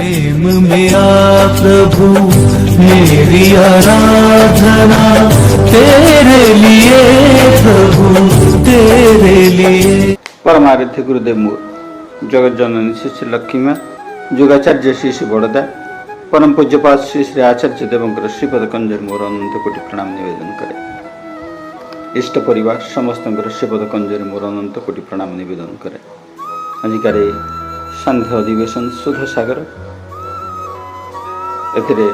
प्रेम में आ प्रभु मेरी आराधना तेरे लिए प्रभु तेरे लिए। परमाराध्य गुरुदेव मोर जगत जननी श्री श्री लक्ष्मी माँ योगाचार्य श्री श्री बड़दा परम पूज्यपाद श्री श्री आचार्य देवंकर श्रीपद कंजर मोर अनंत कोटि प्रणाम निवेदन करे। इष्ट परिवार समस्त श्रीपद कंजर मोर अनंत कोटि प्रणाम निवेदन करे। आजिकार सांध्य अधिवेशन सुध सागर एथिरे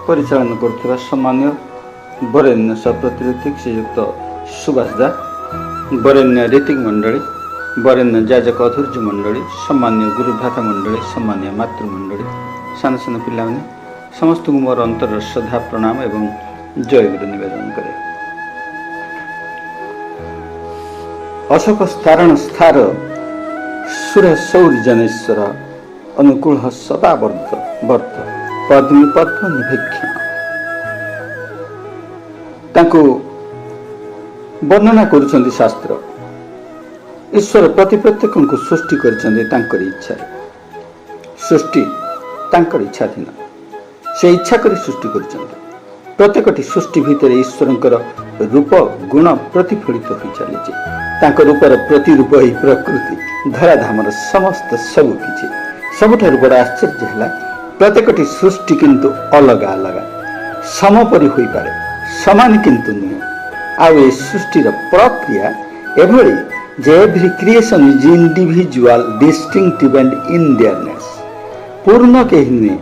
परिचालन करथिबा सम्मान्य वरेण्य सप्रतिनिधि श्रीयुक्त सुभाष दा, वरेण्य रीतिक मंडली, वरेण्य जाजक अधुर्य मंडली, सम्मान्य गुरुभ्राता मंडली, सम्मान्य मातृमंडली, सान सान पिला समस्त मोर अंतर श्रद्धा प्रणाम एवं जय गुरु निवेदन करे। अशोक स्थारण स्थार सुर सौर जनेश्वर अनुकूल सदा वर्त पद्मी पद्म निभेक्ष तांको वर्णना करुछन्ति शास्त्र। ईश्वर प्रति प्रत्येक को सृष्टि करिछन्ति तांकर इच्छा। सृष्टि तांकर इच्छाधीन, से इच्छा करी सृष्टि करिछन्ति। प्रत्येकटी सृष्टि भितर ईश्वरंकर रूप गुण प्रतिफलित हो चली। तांक रूपर प्रतिरूप ही प्रकृति धराधामर समस्त सबु किछि। सबुठारु बड़ आश्चर्य है प्रत्येकटी सृष्टि किंतु अलग अलग समपरि होई पारे, समान किंतु नुहे। आउ ए सृष्टिर प्रक्रिया एभली जे every creation is individual distinctive and इंडियरनेस। पूर्ण केही नुहे,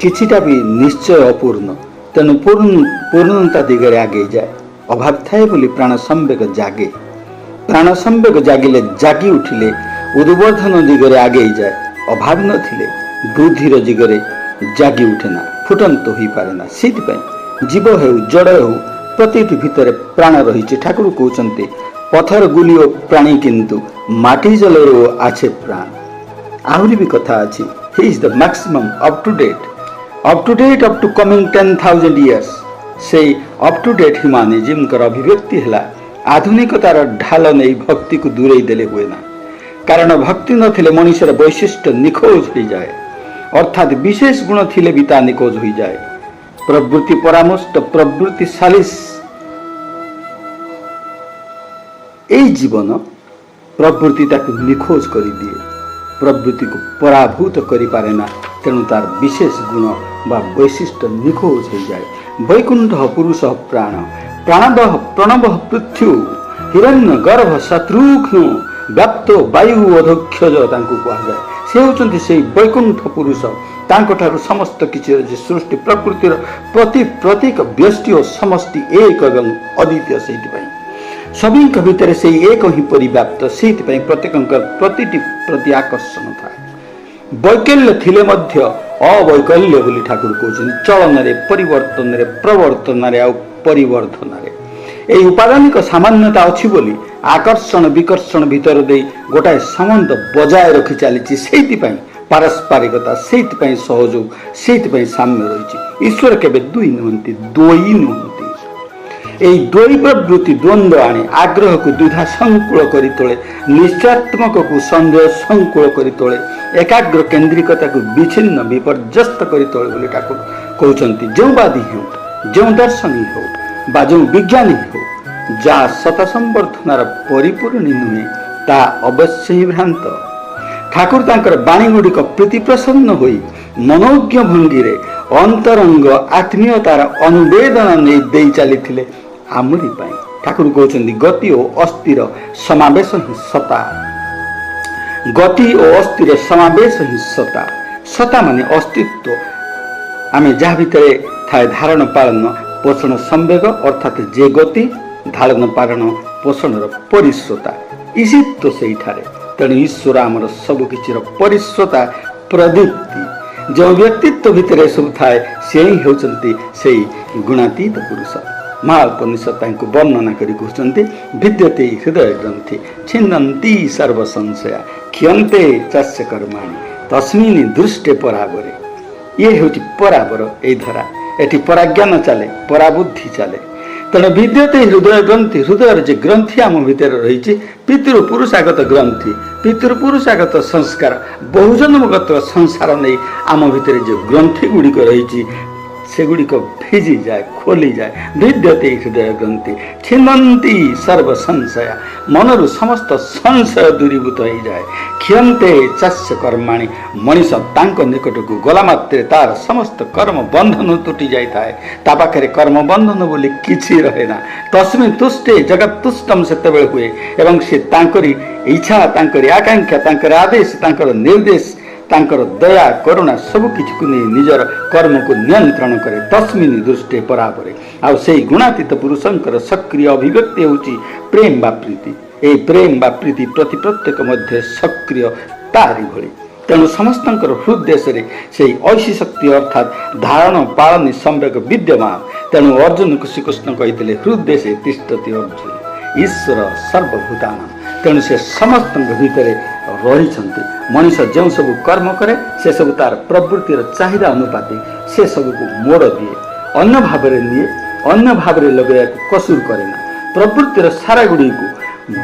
किछिटा भी निश्चय अपूर्ण। तेणु पूर्णता दिगरे आगे जाए। अभाव थाए बोली प्राण संवेग जागे। प्राण संवेग जागिले जागी उठिले उद्बोधन दिगरे आगे जाए। अभाव नथिले बुद्धिर दिगरे जागी उठेना, फुटंत हो पारे ना। सीथिपाई जीव हेउ जड़ हेउ प्रतिटी भितर प्राण रही। ठाकुर कहते पथर गुलिओ प्राणी किंतु माटी जलरो आछे प्राण। आहरी भी कथा अछि। He is the maximum up to date up to coming 10,000 years। से अप टू डेट ह्यूमानिज्म कर अभिव्यक्ति है आधुनिकतार ढाल नहीं भक्ति को दूरे देले हुए ना। कारण भक्ति नथिले मनुष्यर वैशिष्ट्य निखोज हो जाए, अर्थात विशेष गुण थिले भी ता निखोज हो जाए। प्रवृत्ति परामष्ट प्रवृत्ति सालिस ए जीवन प्रवृत्ति ताकू निखोज कर दिए, प्रवृत्ति को पराभूत करि पारे ना। तेणु तार विशेष गुण बा वैशिष्ट्य निखोज हो जाए। वैकुंठ पुरुष प्राण प्राणद प्रणव पृथ्वी हिरण्य गर्भ शत्रुघ्न व्याप्त वायु अध्यक्षज तांको कहुए। से होचंती से वैकुंठ पुरुष। तांको ठारू समस्त किछि सृष्टि प्रकृतिर प्रति प्रतीक व्यष्टि और समष्टि एक एवं अद्वितीय। से सभी भितर से एक ही परिव्याप्त। से प्रत्येक प्रतिटी प्रति आकर्षण था। वैकल्य थिले मध्य अवैकल्य बोली ठाकुर कहते। चलन रे परिवर्तन रे प्रवर्तन रे आ परिवर्धन रे ए उपादानिक सामान्यता अछि बोली आकर्षण विकर्षण भितर दे गोटाए संबंध बजाय रखि चली। से पारस्परिकता, से सहयोग, से साम्य रही। ईश्वर केबे दुई नुहंती, दोई नुहंती। এই দ্বৈ প্রবৃত্তি দ্বন্দ্ব আনে আগ্রহକୁ দ্বিধা সংকুଳ କରି ତୋଳେ, ନିଶ୍ଚୟାତ୍ମକକୁ ସନ୍ଦେହ ସଂକୁଳ କରି ତୋଳେ, ଏକାଗ୍ର କେନ୍ଦ୍ରିକତାକୁ ବିଚ୍ଛିନ୍ନ ବିପର୍ଯ୍ୟସ୍ତ କରି ତୋଳେ ବୋଲି ଠାକୁର କହୁଛନ୍ତି। ଯେଉଁ ବାଦୀ ହେଉ, ଯେଉଁ ଦର୍ଶନୀ ହେଉ ବା ଯେଉଁ ବିଜ୍ଞାନୀ ହେଉ, ଯାହା ସତ ସମ୍ବର୍ଦ୍ଧନାର ପରିପୂର୍ଣ୍ଣ ନୁହେଁ ତାହା ଅବଶ୍ୟ ହିଁ ଭ୍ରାନ୍ତ। ଠାକୁର ତାଙ୍କର ବାଣୀ ଗୁଡ଼ିକ ପ୍ରୀତି ପ୍ରସନ୍ନ ହୋଇ ମନୋଜ୍ଞ ଭଙ୍ଗୀରେ ଅନ୍ତରଙ୍ଗ ଆତ୍ମୀୟତାର ଅନୁବେଦନା ନେଇ ଦେଇ ଚାଲିଥିଲେ ଆମରି ପାଇଁ। ଠାକୁର କହୁଛନ୍ତି ଗତି ଓ ଅସ୍ଥିର ସମାବେଶ ହିଁ ସତା। ଗତି ଓ ଅସ୍ଥିର ସମାବେଶ ହିଁ ସତା। ସତା ମାନେ ଅସ୍ତିତ୍ୱ। ଆମେ ଯାହା ଭିତରେ ଥାଏ ଧାରଣ ପାଳନ पोषण संवेग अर्थात जे गति धारण पारण पोषणर परिश्रोता ईशित्व से तेणु ईश्वर आमर सबकिछिर परिश्रोता प्रदीप्ति जो व्यक्तित्व भितर सब थाए से ही होचंती से गुणातीत पुरुष। महाउपनिषद वर्णना करी कहते विद्यते हृदय ग्रंथि छिन्नन्ति सर्व संशया क्षयन्ते चास्य कर्माणि तस्मिन् दृष्टे परावरे। ये हूँ परावर ए धरा एटी पराज्ञान चले पराबुद्धि चले। तेणु विद्यते हृदय ग्रंथि हृदय जे ग्रंथि आम भितर रही पितृ पुरुषागत ग्रंथि ପିତୃପୁରୁଷାଗତ ସଂସ୍କାର ବହୁଜନ୍ମଗତ ସଂସାର ନେଇ ଆମ ଭିତରେ ଯେଉଁ ଗ୍ରନ୍ଥି ଗୁଡ଼ିକ ରହିଛି ସେଗୁଡ଼ିକ ଭିଜିଯାଏ, ଖୋଲିଯାଏ। ଭିଦ୍ୟତେ ହୃଦୟ ଗ୍ରନ୍ଥି ଛିନ୍ଦନ୍ତି ସର୍ବ ସଂଶୟ, ମନରୁ ସମସ୍ତ ସଂଶୟ ଦୂରୀଭୂତ ହୋଇଯାଏ। କ୍ଷୟନ୍ତେ ଚାସ୍ୟ କର୍ମାଣୀ, ମଣିଷ ତାଙ୍କ ନିକଟକୁ ଗଲା ମାତ୍ରେ ତାର ସମସ୍ତ କର୍ମ ବନ୍ଧନ ତୁଟି ଯାଇଥାଏ। ତା ପାଖରେ କର୍ମ ବନ୍ଧନ ବୋଲି କିଛି ରହେ ନା। ତସ୍ମିନ୍ ତୁଷ୍ଟେ ଜଗତ୍ ତୁଷ୍ଟମ୍ ସେତେବେଳେ ହୁଏ ଏବଂ ସେ ତାଙ୍କରି ଇଚ୍ଛା, ତାଙ୍କରି ଆକାଂକ୍ଷା, ତାଙ୍କର ଆଦେଶ, ତାଙ୍କର ନିର୍ଦ୍ଦେଶ, ତାଙ୍କର ଦୟା କରୁଣା ସବୁକିଛିକୁ ନେଇ ନିଜର କର୍ମକୁ ନିୟନ୍ତ୍ରଣ କରେ। ତସ୍ମିନ୍ ଦୃଷ୍ଟେ ପରାପରେ। ଆଉ ସେଇ ଗୁଣାତୀତ ପୁରୁଷଙ୍କର ସକ୍ରିୟ ଅଭିବ୍ୟକ୍ତି ହେଉଛି ପ୍ରେମ ବା ପ୍ରୀତି। ଏହି ପ୍ରେମ ବା ପ୍ରୀତି ପ୍ରତି ପ୍ରତ୍ୟେକ ମଧ୍ୟ ସକ୍ରିୟ ତାରି ଭଳି। ତେଣୁ ସମସ୍ତଙ୍କର ହୃଦୟରେ ସେହି ଐଶୀ ଶକ୍ତି ଅର୍ଥାତ୍ ଧାରଣ ପାଳନୀ ସମ୍ବେଗ ବିଦ୍ୟମାନ। ତେଣୁ ଅର୍ଜୁନକୁ ଶ୍ରୀକୃଷ୍ଣ କହିଥିଲେ ହୃଦୟରେ ତିଷ୍ଠତି ଅର୍ଜୁନ ଈଶ୍ୱର ସର୍ବଭୂତାନାଂ। ତେଣୁ ସେ ସମସ୍ତଙ୍କ ଭିତରେ ରହିଛନ୍ତି। ମଣିଷ ଯେଉଁ ସବୁ କର୍ମ କରେ ସେସବୁ ତାର ପ୍ରବୃତ୍ତିର ଚାହିଦା ଅନୁପାତେ ସେ ସବୁକୁ ମୋଡ଼ ଦିଏ, ଅନ୍ୟ ଭାବରେ ନିଏ, ଅନ୍ୟ ଭାବରେ ଲଗାଇବାକୁ କସୁର କରେ ନା। ପ୍ରବୃତ୍ତିର ସାରା ଗୁଡ଼ିକୁ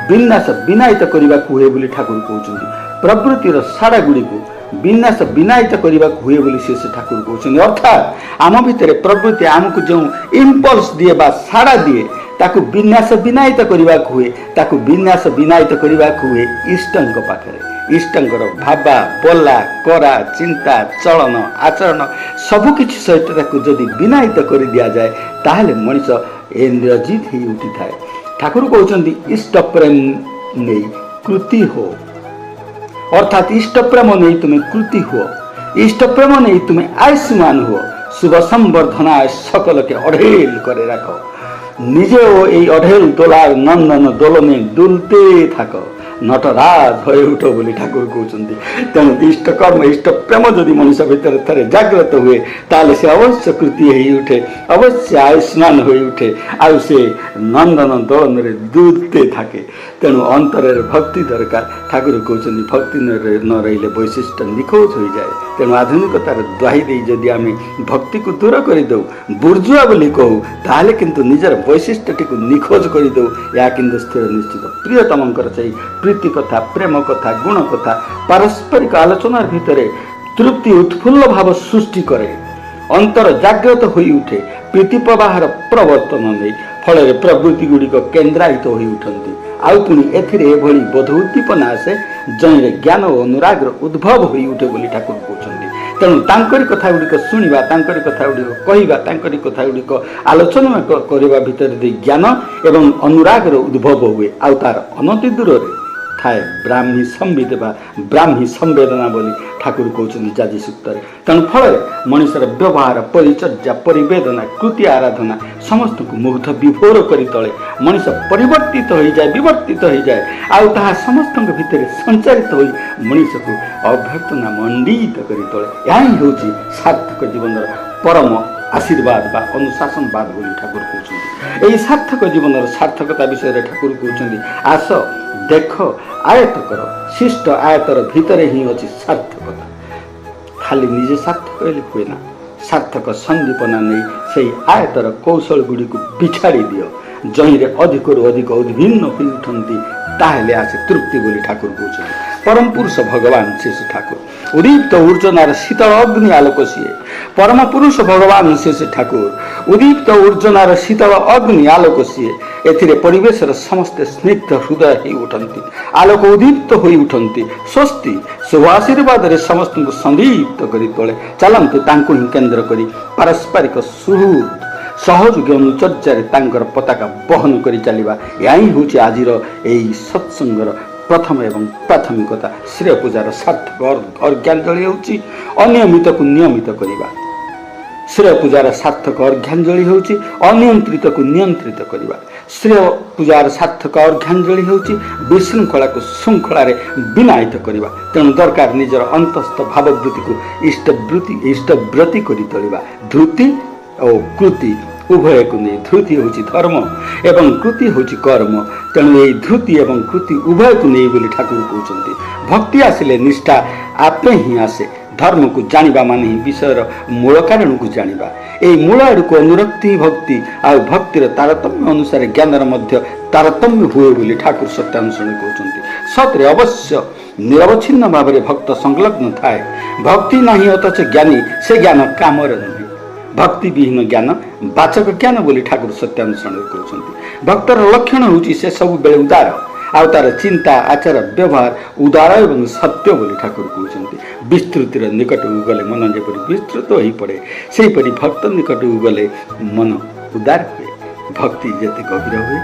ବିନାଶ ବିନାୟିତ କରିବାକୁ ହୁଏ ବୋଲି ଠାକୁର କହୁଛନ୍ତି। ପ୍ରବୃତ୍ତିର ସାରା ଗୁଡ଼ିକୁ ବିନାଶ ବିନାୟିତ କରିବାକୁ ହୁଏ ବୋଲି ସେ ଠାକୁର କହୁଛନ୍ତି। ଅର୍ଥାତ୍ ଆମ ଭିତରେ ପ୍ରବୃତ୍ତି ଆମକୁ ଯେଉଁ ଇମ୍ପଲ୍ସ ଦିଏ ବା ସାଡ଼ା ଦିଏ ତାକୁ ବିନାଶ ବିନାୟିତ କରିବାକୁ ହୁଏ। ତାକୁ ବିନାଶ ବିନାୟିତ କରିବାକୁ ହୁଏ ଇଷ୍ଟଙ୍କ ପାଖରେ। ଇଷ୍ଟଙ୍କର ଭାବା, ବୋଲା, କରା, ଚିନ୍ତା, ଚଳନ, ଆଚରଣ ସବୁକିଛି ସହିତ ତାକୁ ଯଦି ବିନାୟିତ କରି ଦିଆଯାଏ ତାହେଲେ ମଣିଷ ଇନ୍ଦ୍ରଜିତ ହେଇ ଉଠିଥାଏ। ଠାକୁର କହୁଛନ୍ତି ଇଷ୍ଟ ପ୍ରେମ ନେଇ କୃତି ହୋ, ଅର୍ଥାତ୍ ଇଷ୍ଟ ପ୍ରେମ ନେଇ ତୁମେ କୃତି ହୁଅ, ଇଷ୍ଟ ପ୍ରେମ ନେଇ ତୁମେ ଆୟୁଷ୍ମାନ ହୁଅ, শুভ সম্বর্ধনায় সকলকে অঢেল করে রাখো, নিজেও এই অঢেল দোলার নন্দন দোলনে দুলতে থাকো, নটরাজ হয়ে উঠো বলে ঠাকুর কହୁଛନ୍ତି। তেমন ইষ্ট কর্ম ইষ্ট প্রেম যদি মনুষ্য ভিতরে থরে জাগ্রত হুয়ে তাহলে সে অবশ্য কৃতি হয়ে উঠে, অবশ্য আয়ুষ্মান হয়ে উঠে, আর সে নন্দন দোলନରେ দুলতে থাকে। তেণু অন্তরের ভক্তি দরকার। ঠাকুর কହୁଛନ୍ତି ভক্তি ন রহিলে বৈশিষ্ট্য নিখোঁজ হয়ে যায়। তেণু আধুনিকতার দ্বাহি দিয়ে যদি আমি ভক্তিকে দূর করে দেউ, বুর্জুয়া বলি কহু, তাহলে কিন্তু নিজের বৈশিষ্ট্যটিকে নিখোঁজ করে দেউ। ଏହା କିନ୍ତୁ ସ୍ଥିର ନିଶ୍ଚିତ। ପ୍ରିୟତମଙ୍କର ସେଇ ପ୍ରୀତି କଥା, ପ୍ରେମ କଥା, ଗୁଣ କଥା ପାରସ୍ପରିକ ଆଲୋଚନାର ଭିତରେ ତୃପ୍ତି ଉତ୍ଫୁଲ୍ଲ ଭାବ ସୃଷ୍ଟି କରେ, ଅନ୍ତର ଜାଗ୍ରତ ହୋଇ ଉଠେ ପ୍ରୀତି ପ୍ରବାହର ପ୍ରବର୍ତ୍ତନ ନେଇ। ଫଳରେ ପ୍ରବୃତ୍ତି ଗୁଡ଼ିକ କେନ୍ଦ୍ରାୟିତ ହୋଇ ଉଠନ୍ତି। ଆଉ ପୁଣି ଏଥିରେ ଏଭଳି ବୋଧ ଉଦ୍ଦୀପନା ଆସେ ଜଣରେ ଜ୍ଞାନ ଓ ଅନୁରାଗର ଉଦ୍ଭବ ହୋଇ ଉଠେ ବୋଲି ଠାକୁର କହୁଛନ୍ତି। ତେଣୁ ତାଙ୍କରି କଥା ଗୁଡ଼ିକ ଶୁଣିବା, ତାଙ୍କରି କଥା ଗୁଡ଼ିକ କହିବା, ତାଙ୍କରି କଥା ଗୁଡ଼ିକ ଆଲୋଚନା କରିବା ଭିତରେ ଦେଇ ଜ୍ଞାନ ଏବଂ ଅନୁରାଗର ଉଦ୍ଭବ ହୁଏ। ଆଉ ତାର ଅନତି ଦୂରରେ ଥାଏ ବ୍ରାହ୍ମୀ ସମ୍ବିତ ବା ବ୍ରାହ୍ମୀ ସମ୍ବେଦନା ବୋଲି ଠାକୁର କହୁଛନ୍ତି ଜାତି ସୂକ୍ତରେ। ତେଣୁ ଫଳରେ ମଣିଷର ବ୍ୟବହାର, ପରିଚର୍ଯ୍ୟା, ପରିବେଦନା, କୃତି ଆରାଧନା ସମସ୍ତଙ୍କୁ ମୁଗ୍ଧ ବିଭୋର କରି ତଳେ। ମଣିଷ ପରିବର୍ତ୍ତିତ ହୋଇଯାଏ, ବିବର୍ତ୍ତିତ ହୋଇଯାଏ, ଆଉ ତାହା ସମସ୍ତଙ୍କ ଭିତରେ ସଞ୍ଚାରିତ ହୋଇ ମଣିଷକୁ ଅଭ୍ୟର୍ଥନା ମଣ୍ଡିତ କରି ତଳେ। ଏହା ହିଁ ହେଉଛି ସାର୍ଥକ ଜୀବନର ପରମ ଆଶୀର୍ବାଦ ବା ଅନୁଶାସନବାଦ ବୋଲି ଠାକୁର କହୁଛନ୍ତି। ଏହି ସାର୍ଥକ ଜୀବନର ସାର୍ଥକତା ବିଷୟରେ ଠାକୁର କହୁଛନ୍ତି ଆସ ଦେଖ, ଆୟତ କର, ଶିଷ୍ଟ ଆୟତର ଭିତରେ ହିଁ ଅଛି ସାର୍ଥକତା। ଖାଲି ନିଜେ ସାର୍ଥକ ହେଲେ ହୁଏ ନା, ସାର୍ଥକ ସନ୍ଦୀପନା ନେଇ ସେହି ଆୟତର କୌଶଳ ଗୁଡ଼ିକୁ ବିଛାଡ଼ି ଦିଅ। ଜହିଁରେ ଅଧିକରୁ ଅଧିକ ଉଦ୍ଭିନ୍ନ ହୋଇ ଉଠନ୍ତି ତାହେଲେ ଆସେ ତୃପ୍ତି ବୋଲି ଠାକୁର କହୁଛନ୍ତି। ପରମ ପୁରୁଷ ଭଗବାନ ଶିଶୁ ଠାକୁର, ଉଦୀପ୍ତ ଉର୍ଜନାର ଶୀତଳ ଅଗ୍ନି ଆଲୋକ ସିଏ। ପରମ ପୁରୁଷ ଭଗବାନ ଶିଶୁ ଠାକୁର, ଉଦୀପ୍ତ ଉର୍ଜନାର ଶୀତଳ ଅଗ୍ନି ଆଲୋକ ସିଏ। ଏଥିରେ ପରିବେଶର ସମସ୍ତେ ସ୍ନିଗ୍ଧ ହୃଦୟ ହେଇ ଉଠନ୍ତି, ଆଲୋକ ଉଦୀପ୍ତ ହୋଇ ଉଠନ୍ତି। ସ୍ୱସ୍ତି ଶୁଭ ଆଶୀର୍ବାଦରେ ସମସ୍ତଙ୍କୁ ସନ୍ଦୀପ୍ତ କରି ତୋଳେ। ଚାଲନ୍ତୁ ତାଙ୍କୁ ହିଁ କେନ୍ଦ୍ର କରି ପାରସ୍ପରିକ ସୁହୃଦ ସହଯୋଗୀ ଅନୁଚର୍ଯ୍ୟାରେ ତାଙ୍କର ପତାକା ବହନ କରି ଚାଲିବା। ଏହା ହିଁ ହେଉଛି ଆଜିର ଏହି ସତ୍ସଙ୍ଗର ପ୍ରଥମ ଏବଂ ପ୍ରାଥମିକତା। ଶ୍ରେୟ ପୂଜାର ସାର୍ଥକ ଅର୍ଘ୍ୟାଞ୍ଜଳି ହେଉଛି ଅନିୟମିତକୁ ନିୟମିତ କରିବା। ଶ୍ରେୟ ପୂଜାର ସାର୍ଥକ ଅର୍ଘ୍ୟାଞ୍ଜଳି ହେଉଛି ଅନିୟନ୍ତ୍ରିତକୁ ନିୟନ୍ତ୍ରିତ କରିବା। ଶ୍ରେୟ ପୂଜାର ସାର୍ଥକ ଅର୍ଘ୍ୟାଞ୍ଜଳି ହେଉଛି ବିଶୃଙ୍ଖଳାକୁ ଶୃଙ୍ଖଳାରେ ବିନାୟିତ କରିବା। ତେଣୁ ଦରକାର ନିଜର ଅନ୍ତସ୍ଥ ଭାବବୃତ୍ତିକୁ ଇଷ୍ଟବ୍ରତି କରି ତୋଳିବା। ଧୃତି ଓ କୃତି ଉଭୟକୁ ନେଇ, ଧୃତି ହେଉଛି ଧର୍ମ ଏବଂ କୃତି ହେଉଛି କର୍ମ। ତେଣୁ ଏହି ଧୃତି ଏବଂ କୃତି ଉଭୟକୁ ନେଇ ବୋଲି ଠାକୁର କହୁଛନ୍ତି। ଭକ୍ତି ଆସିଲେ ନିଷ୍ଠା ଆପେ ହିଁ ଆସେ। ଧର୍ମକୁ ଜାଣିବା ମାନେ ହିଁ ବିଷୟର ମୂଳ କାରଣକୁ ଜାଣିବା। ଏହି ମୂଳ ଆଡ଼କୁ ଅନୁରକ୍ତି ଭକ୍ତି, ଆଉ ଭକ୍ତିର ତାରତମ୍ୟ ଅନୁସାରେ ଜ୍ଞାନର ମଧ୍ୟ ତାରତମ୍ୟ ହୁଏ ବୋଲି ଠାକୁର ସତ୍ୟାନୁସରଣ କହୁଛନ୍ତି। ସତରେ ଅବଶ୍ୟ निरवच्छिन्न भाव में भक्त संलग्न थाए। भक्ति नहीं अथच ज्ञानी से ज्ञान कामर नुहे। भक्ति विहीन ज्ञान वाचक ज्ञान बोली ठाकुर सत्यानुसरण कहते। भक्तर लक्षण हूँ से सब बेले उदार आउ तार चिंता आचार व्यवहार उदार एवं सत्य बोली ठाकुर कहते। विस्तृतिर निकट को गले मन जेपरी विस्तृत हो पड़े सेपरी भक्त निकट को गले मन उदार हुए। भक्ति जेते गभीर हुए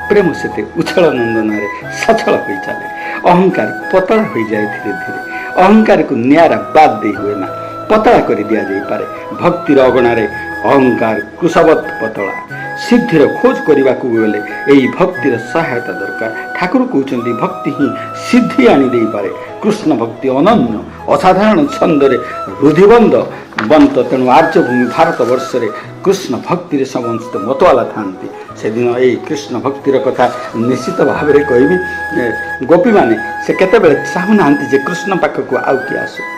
प्रेम से उछल नंदन सछल हो चले। अहंकार पतला हो जाए धीरे धीरे। अहंकार को न्यारा बाद दे हुए ना पतला कर दिया जाई पारे। भक्तिर अगणार अहंकार कुशवत पतला। सिद्धिर खोज करने को गले यही भक्तिर सहायता दरकार। ठाकुर कहते भक्ति ही सिद्धि आनी दे पारे। कृष्ण भक्ति अनन्य असाधारण छंदरे रुधिबंध बंत। तेणु आर्यभूमि भारत वर्ष रे कृष्ण भक्ति समस्त मतवाला था। से दिन यही कृष्ण भक्तिर कथा निश्चित भाव में कहबी। गोपी माने से केतेबेले चाहूना जे कृष्ण पाखक आउ किए आसु।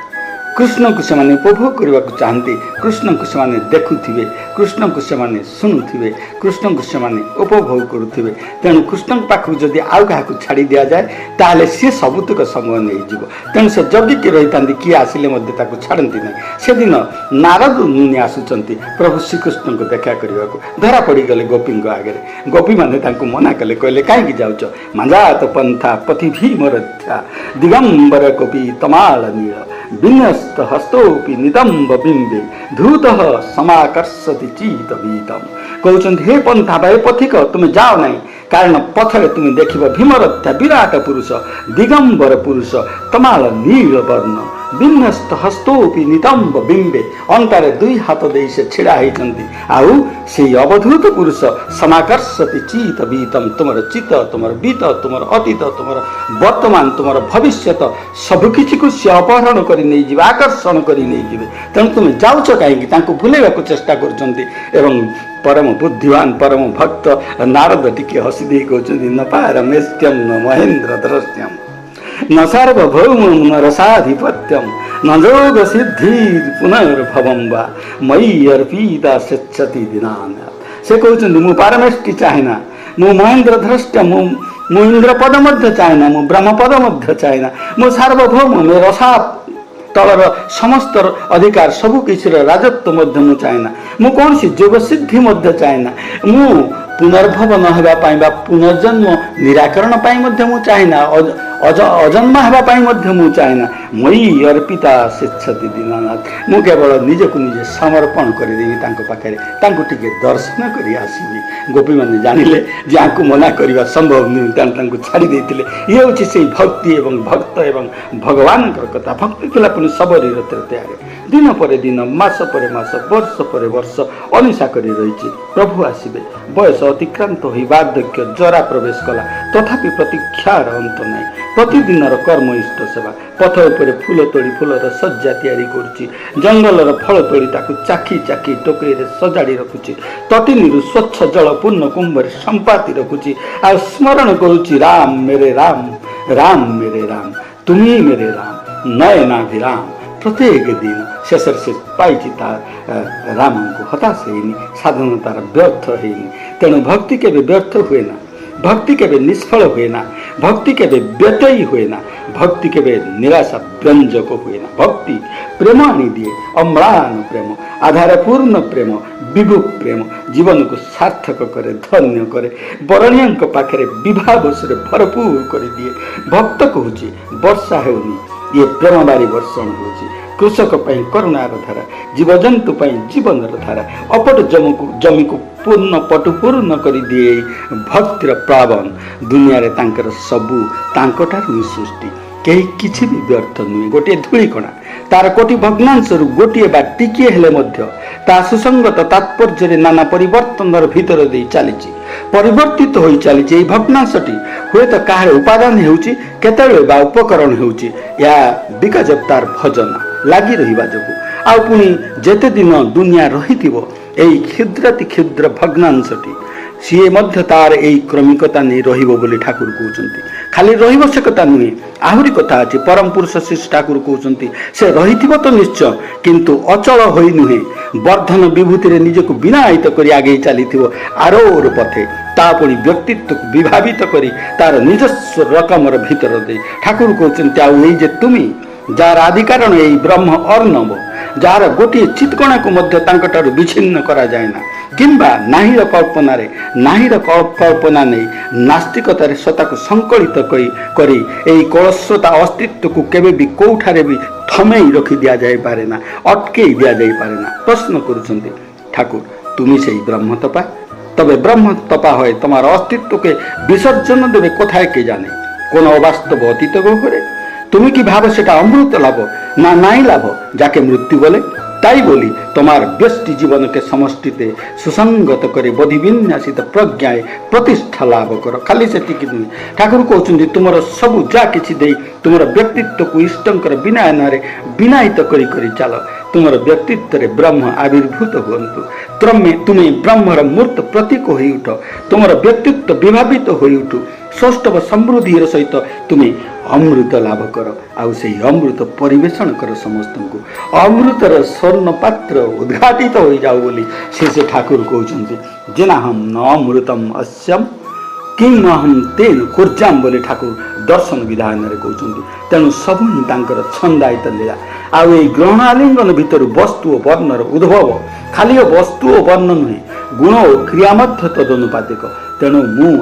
कृष्ण को से उपभोग करने को चाहते। कृष्ण को से देखुवे। कृष्ण को से शुणुवे। कृष्ण को से उपभोग करुवे। तेणु कृष्ण पाखक जदि आउ क्या छाड़ी दि जाए ताहले सी सबुतक समय नहीं जीव। तेणु से जगिकी रही था किए आसिले छाड़ती ना। से दिन नारद मुनि आसुंच प्रभु श्रीकृष्ण को देखा करने को धरा पड़गले गोपी आगे। गोपी मैंने मना कले कहले कहीं जाऊच मांजात पंथा पथि भीमरथ्या दिगंबर कपि तमाल नील विन्यस्त हस्तोपि नितंब बिंबे धूतः समाकर्षति चीत बीतम। कहते हे पंथा भाई पथिक तुम्हें जाओ नहीं कारण पथरे तुम्हें देख भीमरथ्या विराट पुरुष दिगंबर पुरुष तमाल नील वर्ण विन्यस्त हस्तोपि नितंब बिंबे अंतरे दुई हाथ दे से छिड़ा होती। आउ से अवधूत पुरुष समाकर्षति चीत बीतम। तुमर चित तुमर बीत तुमर अतीत तुमर वर्तमान तुमर भविष्यत सबकि को सी अपहरण कर आकर्षण कर। तेणु तुम जाऊच कहीं भूलवा चेष्टा कर। परम बुद्धिवान परम भक्त नारद टिके हसीदे कहते न पारमेष्ट्यम न महेन्द्र द्रष्ट्यम न सार्वभौम न रसाधिपत्यम न जोग सिद्धि पुनर्भवम वा मयि अर्पिता स्वेच्छति दीनानाथ। से कहते मु पारमेष्टि चाहेना मु महेन्द्र द्रष्ट्य मु इंद्र पद मध्य चाहेना मु ब्रह्म पद मध्य चाहेना मु सार्वभौम मे रसा तलर समस्त अधिकार सबकि राजत्व मध्य मु चाहेना मु कौन सी जोग सिद्धि मध्य चाहेना मु पुनर्भव न पुनर्जन्म निराकरण मु चाहेना अजन्मा होगा मु चाहेना मयि अर्पिता स्वेच्छति दीनानाथ। मु केवल निजक निजे समर्पण करदेवी पाखे टे दर्शन कर आसबि। गोपी मैंने जानिले जे आपको मना करने संभव नुह तेणु छाड़ी देते। ये हूँ से भक्ति एवं भक्त एवं भगवान कथा। भक्ति थिला पुणी सबरी तृतीय दिन पर दिन मास पर मास वर्ष पर वर्ष अनिशा कर रही। प्रभु आसबे बयस अतिक्रांत हो वार्धक्य जरा प्रवेश कला तथापि प्रतीक्षार अंत नहीं। प्रतिदिन कर्म इष्ट सेवा पथ उपर फूल तोड़ी फूलर सज्जा तैयारी करुच्ची। जंगलर फल तोड़ी ताकू चाखी चाखी टोकरी सजाड़ी रखुची। तटिनी स्वच्छ जल पूर्ण कुंभर संपाति रखुची। आ स्मरण करुच्ची राम मेरे राम राम मेरे राम तुम्ही मेरे राम नयनाभिराम। प्रत्येक दिन शेष से पाई राम को हताश है साधन तार व्यर्थ है। तेणु भक्ति के व्यर्थ हुए ना। भक्ति केवे निष्फल हुए ना। भक्ति केवे व्यतयी हुए ना। भक्ति केवे निराशा व्यंजक हुए ना। भक्ति प्रेम आनी दिए अम्लान प्रेम आधारपूर्ण प्रेम विभु प्रेम जीवन को सार्थक करे धन्य करे। बरणिया पाखे विवाह बसरे भरपूर कर दिए। भक्त कहूँ वर्षा होनी ये प्रेम बारी वर्षण हो। कृषक पई करुणार धारा जीवजंतु पई जीवन धारा अपट जमी को पूर्ण पटुपूर्ण कर दिए। भक्तिर प्लावन दुनिया रे तांकर सबू तांकटारु सृष्टि कहीं किसी भी व्यर्थ नुहे। गोटे धूलिकणा तार कोटि भग्नांश गोटे बा टिके हेले मध्य ता सुसंगत तात्पर्य नाना परिवर्तन भीतर दे चली परिवर्तित हो चली। भग्नांशटी हुए तो कहार उपादान होउची केतेबेले बा उपकरण होउची या बिकज ऑफ तार भजन लगी रहिबा जोगु आ पुणी जेते दिन दुनिया रहिथिबो एई क्षुद्रति क्षुद्र भग्नांशटी सीए मध्य तार एई क्रमिकता नहीं रहिबो बोली ठाकुर कहउचंती। खाली रहिबो से कथा नुहे आहुरी कथा अछि। परम पुरुष श्री ठाकुर कहउचंती से रहिथिबो तो निश्चय किंतु अचल होई नुहे ବର୍ଦ୍ଧନ ବିଭୂତିରେ ନିଜକୁ ବିନାୟିତ କରି ଆଗେଇ ଚାଲିଥିବ ଆରୋର ପଥେ ତା ପୁଣି ବ୍ୟକ୍ତିତ୍ୱକୁ ବିଭାବିତ କରି ତାର ନିଜସ୍ୱ ରକମର ଭିତର ଦେଇ ଠାକୁର କହୁଛନ୍ତି ଆଉ ଏଇ ଯେ ତୁମି ଯାହାର ଆଦିକାରଣ ଏଇ ବ୍ରହ୍ମ ଅର୍ଣ୍ଣବ ଯାହାର ଗୋଟିଏ ଚିତ୍କଣାକୁ ମଧ୍ୟ ତାଙ୍କଠାରୁ ବିଚ୍ଛିନ୍ନ କରାଯାଏ ନା କିମ୍ବା ନାହିଁର କଳ୍ପନାରେ ନାହିଁର କଳ୍ପନା ନେଇ ନାସ୍ତିକତାରେ ସତାକୁ ସଂକଳିତ କରି ଏହି କଳସ୍ରୋତା ଅସ୍ତିତ୍ୱକୁ କେବେ ବି କୋଉଠାରେ ବି ଥମେଇ ରଖି ଦିଆଯାଇପାରେ ନା ଅଟକେଇ ଦିଆଯାଇପାରେ না প্রশ্ন କରୁଛନ୍ତି ঠাকুর তুমি সেই ব্রহ্ম তপা তবে ব্রহ্ম তপা হয় তোমার অস্তিত্বকে বিসর্জন দেবে কোথায় কে জানে কোন অবাস্তব অতীত গহ্বরে তুমি কি ভাবো সেটা অমৃত লাভ না নাই লাভ যাকে মৃত্যু বলে তাই বলি তোমার ব্যষ্টি জীবনকে সমষ্টিতে সুসংগত করে বোধিবিন্যাসিত প্রজ্ঞায় প্রতিষ্ঠা লাভ কর খালি সেତିକି ନୁହେଁ ଠାକୁର କହୁଛନ୍ତି ତୁମର ସବୁ ଯାହା କିଛି ଦେଇ ତୁମର ବ୍ୟକ୍ତିତ୍ୱକୁ ଇଷ୍ଟଙ୍କର ବିନୟନରେ ବିନାୟିତ କରି କରି ଚାଲ ତୁମର ବ୍ୟକ୍ତିତ୍ୱରେ ବ୍ରହ୍ମ ଆବିର୍ଭୂତ ହୁଅନ୍ତୁ ତୁମେ ବ୍ରହ୍ମର ମୂର୍ତ୍ତ ପ୍ରତୀକ ହୋଇ ଉଠ ତୁମର ବ୍ୟକ୍ତିତ୍ୱ ବିଭାବିତ ହୋଇ ଉଠୁ ସୌଷ୍ଠବ ସମୃଦ୍ଧିର ସହିତ ତୁମେ ଅମୃତ ଲାଭ କର ଆଉ ସେହି ଅମୃତ ପରିବେଷଣ କର ସମସ୍ତଙ୍କୁ ଅମୃତର ସ୍ୱର୍ଣ୍ଣ ପାତ୍ର ଉଦ୍ଘାଟିତ ହୋଇଯାଉ ବୋଲି ସେ ଠାକୁର କହୁଛନ୍ତି ଯେନାହମ୍ ନ ଅମୃତମ୍ ଅସ୍ୟମ୍ କିଂ ଅହଂ ତେନ କୁର୍ଜାମ୍ ବୋଲି ଠାକୁର ଦର୍ଶନ ବିଧାନରେ କହୁଛନ୍ତି ତେଣୁ ସବୁ ହିଁ ତାଙ୍କର ଛନ୍ଦାୟିତ ଲୀଳା ଆଉ ଏଇ ଗ୍ରହଣ ଆଲିଙ୍ଗନ ଭିତରୁ ବସ୍ତୁ ଓ ବର୍ଣ୍ଣର ଉଦ୍ଭବ ଖାଲି ବସ୍ତୁ ଓ ବର୍ଣ୍ଣ ନୁହେଁ ଗୁଣ ଓ କ୍ରିୟା ମଧ୍ୟ ତଦନୁପାତିକ ତେଣୁ ମୁଁ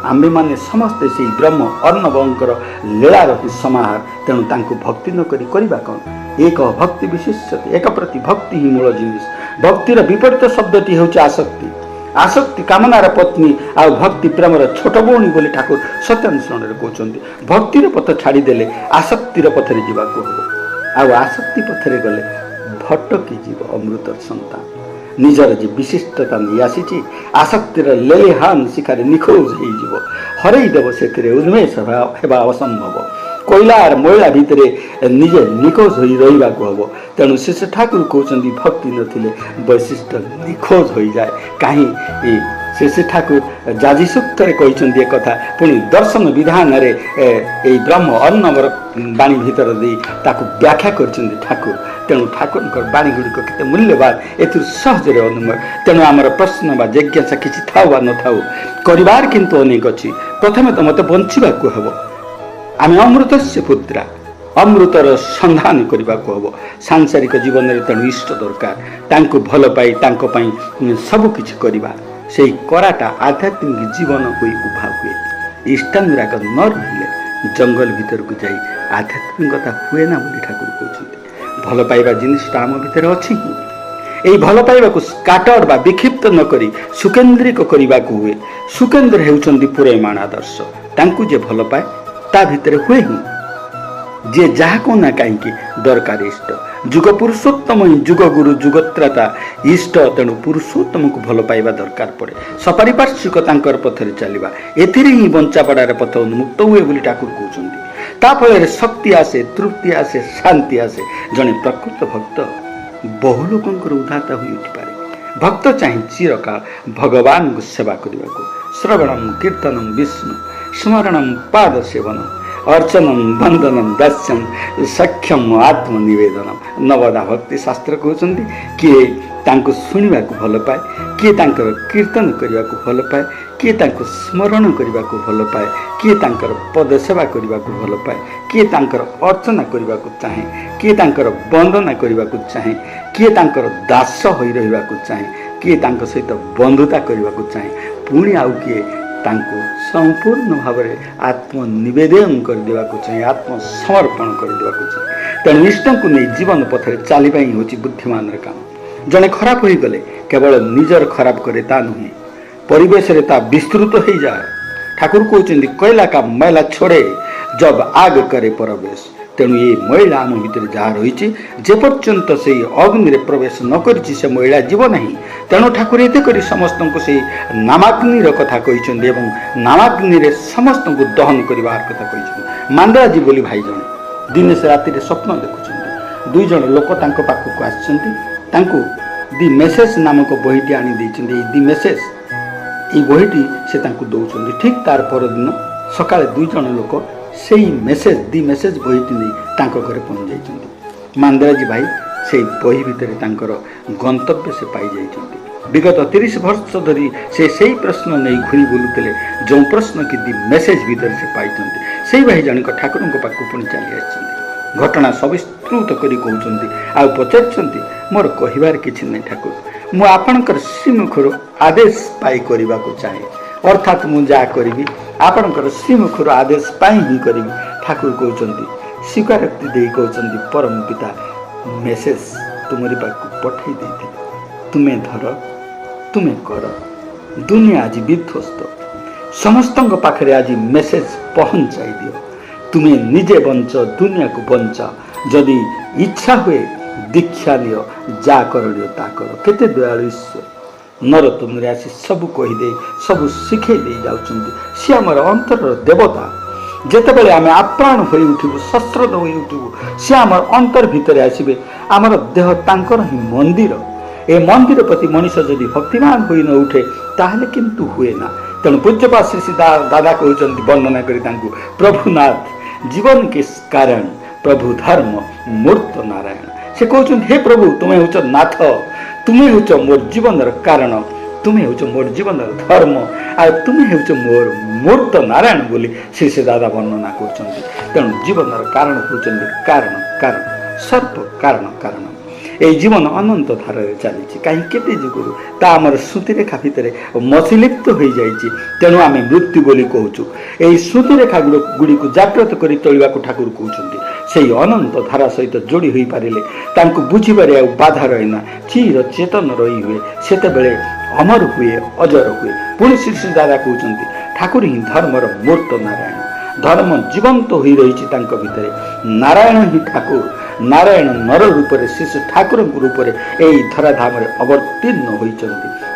ଆମ୍ଭେମାନେ ସମସ୍ତେ ସେଇ ବ୍ରହ୍ମ ଅର୍ଣ୍ଣବଙ୍କର ଲୀଳାର ହିଁ ସମାହାର ତେଣୁ ତାଙ୍କୁ ଭକ୍ତି ନ କରି କରିବା କ'ଣ ଏକ ଭକ୍ତି ବିଶିଷ୍ୟତେ ଏକ ପ୍ରତି ଭକ୍ତି ହିଁ ମୂଳ ଜିନିଷ ଭକ୍ତିର ବିପରୀତ ଶବ୍ଦଟି ହେଉଛି ଆସକ୍ତି ଆସକ୍ତି କାମନାର ପତ୍ନୀ ଆଉ ଭକ୍ତି ପ୍ରେମର ଛୋଟ ଭଉଣୀ ବୋଲି ଠାକୁର ସତ୍ୟାନ୍ୱେଷଣରେ କହୁଛନ୍ତି ଭକ୍ତିର ପଥ ଛାଡ଼ିଦେଲେ ଆସକ୍ତିର ପଥରେ ଯିବାକୁ ହେବ ଆଉ ଆସକ୍ତି ପଥରେ ଗଲେ ଭଟକି ଯିବ ଅମୃତର ସନ୍ତାନ ନିଜର ଯେ ବିଶିଷ୍ଟତା ନେଇ ଆସିଛି ଆସକ୍ତିର ଲେଲିହାନ ଶିଖାରେ ନିଖୋଜ ହେଇଯିବ ହରେଇ ଦେବ ସେଥିରେ ଉନ୍ମେଷ ହେବା ଅସମ୍ଭବ କୋଇଲାର ମଇଳା ଭିତରେ ନିଜେ ନିଖୋଜ ହୋଇ ରହିବାକୁ ହେବ ତେଣୁ ଶେଷ ଠାକୁର କହୁଛନ୍ତି ଭକ୍ତି ନଥିଲେ ବୈଶିଷ୍ଟ୍ୟ ନିଖୋଜ ହୋଇଯାଏ କାହିଁ ଶେଷ ଠାକୁର ଜାଜି ସୂକ୍ତରେ କହିଛନ୍ତି ଏକଥା ପୁଣି ଦର୍ଶନ ବିଧାନରେ ଏଇ ବ୍ରହ୍ମ ଅର୍ଣ୍ଣବର ବାଣୀ ଭିତର ଦେଇ ତାକୁ ବ୍ୟାଖ୍ୟା କରିଛନ୍ତି ଠାକୁର ତେଣୁ ଠାକୁରଙ୍କର ବାଣୀ ଗୁଡ଼ିକ କେତେ ମୂଲ୍ୟବାନ ଏଥିରୁ ସହଜରେ ଅନୁମୟ ତେଣୁ ଆମର ପ୍ରଶ୍ନ ବା ଜିଜ୍ଞାସା କିଛି ଥାଉ ବା ନଥାଉ କରିବାର କିନ୍ତୁ ଅନେକ ଅଛି ପ୍ରଥମେ ତ ମୋତେ ବଞ୍ଚିବାକୁ ହେବ ଆମେ ଅମୃତସ୍ୟ ପୁତ୍ରା ଅମୃତର ସନ୍ଧାନ କରିବାକୁ ହେବ ସାଂସାରିକ ଜୀବନରେ ତେଣୁ ଇଷ୍ଟ ଦରକାର ତାଙ୍କୁ ଭଲ ପାଇ ତାଙ୍କ ପାଇଁ ସବୁ କିଛି କରିବା ସେଇ କରାଟା ଆଧ୍ୟାତ୍ମିକ ଜୀବନ ହୋଇ ଉଭା ହୁଏ ଇଷ୍ଟାନୁରାଗ ନ ରହିଲେ ଜଙ୍ଗଲ ଭିତରକୁ ଯାଇ ଆଧ୍ୟାତ୍ମିକତା ହୁଏ ନା ବୋଲି ଠାକୁର କହୁଛନ୍ତି ଭଲ ପାଇବା ଜିନିଷଟା ଆମ ଭିତରେ ଅଛି ହିଁ ଏହି ଭଲ ପାଇବାକୁ ସ୍କାଟର ବା ବିକ୍ଷିପ୍ତ ନ କରି ସୁକେନ୍ଦ୍ରିକ କରିବାକୁ ହୁଏ ସୁକେନ୍ଦ୍ର ହେଉଛନ୍ତି ପୁରୈମାଣ ଆଦର୍ଶ ତାଙ୍କୁ ଯେ ଭଲ ପାଏ ତା ଭିତରେ ହୁଏ ହିଁ ଯିଏ ଯାହାକୁ ନା କାହିଁକି ଦରକାର ଇଷ୍ଟ ଯୁଗ ପୁରୁଷୋତ୍ତମ ହିଁ ଯୁଗ ଗୁରୁ ଯୁଗତ୍ରାତା ଇଷ୍ଟ ତେଣୁ ପୁରୁଷୋତ୍ତମକୁ ଭଲ ପାଇବା ଦରକାର ପଡ଼େ ସପାରିପାର୍ଶ୍ୱିକ ତାଙ୍କର ପଥରେ ଚାଲିବା ଏଥିରେ ହିଁ ବଞ୍ଚାପଡ଼ାର ପଥ ଉନ୍ମୁକ୍ତ ହୁଏ ବୋଲି ଠାକୁର କହୁଛନ୍ତି ତା ଫଳରେ ଶକ୍ତି ଆସେ ତୃପ୍ତି ଆସେ ଶାନ୍ତି ଆସେ ଜଣେ ପ୍ରକୃତ ଭକ୍ତ ବହୁ ଲୋକଙ୍କର ଉଦାତା ହୋଇ ଉଠିପାରେ ଭକ୍ତ ଚାହିଁ ଚିରକାଳ ଭଗବାନଙ୍କୁ ସେବା କରିବାକୁ ଶ୍ରବଣମ୍ କୀର୍ତ୍ତନମ୍ ବିଷ୍ଣୁ ସ୍ମରଣମ୍ ପାଦ ସେବନମ୍ अर्चनम बंदनम दास्यम सख्यम आत्मनिवेदनम नवदा भक्ति शास्त्र कहते किए तांको शुणा भल पाए किए तांकर कीर्तन करने को भल पाए किए तांको स्मरण करने को भल पाए किए तांकर पद सेवा करने को भल पाए किए तांकर अर्चना करने को चाहे किए तांकर वंदना करने को चाहे किए तांकर दास होई रहबा को चाहे किए तांको सहित बंधुता करने को चाहे पुणी आउ किए तांको संपूर्ण भाव में आत्मनिवेदन करदेवा चाहे आत्मसमर्पण करदेवा चाहे तेणु इष्ट को नहीं जीवन पथरे चलवा ही हूँ बुद्धिमान काम जड़े खराब हो गले केवल निजर खराब करे ता नुहे परिवेश रे ता विस्तृत हो जाए ठाकुर कहते कोयला का मैला छोड़े जब आग करे प्रवेश तेणु ये महिला आम भितर जहाँ रही जेपर्यंत से अग्नि रे प्रवेश न करिछि से महिला जीव नहीं तेणु ठाकुर एते करी समस्त को से नामाग्निर कथा कहते नामाग्नि रे समस्त को दहन करवार कथा कहते मांदराजी बोली भाई जने दिने से राति स्वप्न देखुं दुई जन लोक पाखक आसु दि मेसेज नामक बहीटी आनी दि मेसेज ये बहीटी से दौरान ठीक तार परदिन सका दुई जन लोक से मेसेज दि मेसेज बहीटी नहीं घरे पहुँच जाइए मांदराजी भाई से बही भितर तांकर गंतव्य से पाई जाइछन्ति। विगत 30 वर्ष धरी से प्रश्न नहीं घूरी बुलुते जो प्रश्न कि मेसेज भीतर से पाई से भाई जनिक ठाकुर पाक पुणी चली आसी घटना सविस्तृत करी कहते आ पचार मोर कहबार किसी नहीं ठाकुर मु आपणकर श्रीमुखर आदेश पाई करने को चाहे अर्थात मु जा करी आपणकर श्रीमुखर आदेश पाई ही करी ठाकुर कहते स्वीकारोक्ति दे कहते परम पिता मेसेज तुमरी पाक पठाई देते तुम्हें धर तुम्हें कर दुनिया आज विध्वस्त समस्त पाखे आज मेसेज पहुंचाई दियो तुम्हें निजे बंच दुनिया को बंचा जदि इच्छा हुए दीक्षा लियो जा कर लियो ता कर केते दयालु ईश्वर नर तुमरे आसी सब कहीदे सब शिखे दे जाउछन्ति सी हमर अंतर देवता जेतेबेले आमे आप्राण होई उठिबु शस्त्र होई उठिबु सी हमर अंतर भितरे आसीबे हमर देह तांकर ही मंदिर ए मंदिर प्रति मनुष्य जदि भक्तिमान होई न उठे ताहले किंतु हुए ना तेणु पूज्यपाद श्री दादा कहते वर्णना करी प्रभुनाथ जीवन के कारण प्रभु धर्म मूर्त नारायण से कहते हे प्रभु तुम्हें हूँ नाथ तुम्हें हूँ मोर जीवन कारण तुम्हें हूँ मोर जीवन धर्म आ तुम्हें हूँ मोर मूर्त नारायण बोली श्री दादा वर्णना कर तेणु जीवन कारण हूँ कारण कारण सर्व कारण कारण ए जीवन अनंत धारा चली कहीं जुगुरु ता आमर श्रुतिरेखा भितर मछलिप्त हो जाइए तेणु आम मृत्यु बोली कहूँ यही श्रुतिरेखा गुड़ी को जागृत कर तोड़ा ठाकुर कहते से अनंत धारा सहित जोड़ी हो पारे बुझे बाधा रहीना चिर चेतन रही हुए से अमर हुए अजर हुए पुणी श्री श्री दादा कहते ठाकुर ही धर्मर मूर्त नारायण धर्म जीवंत हो रही भितर नारायण ही ठाकुर नारायण नर रूप से शिशु ठाकुर रूप से यही धराधाम अवतीर्ण होती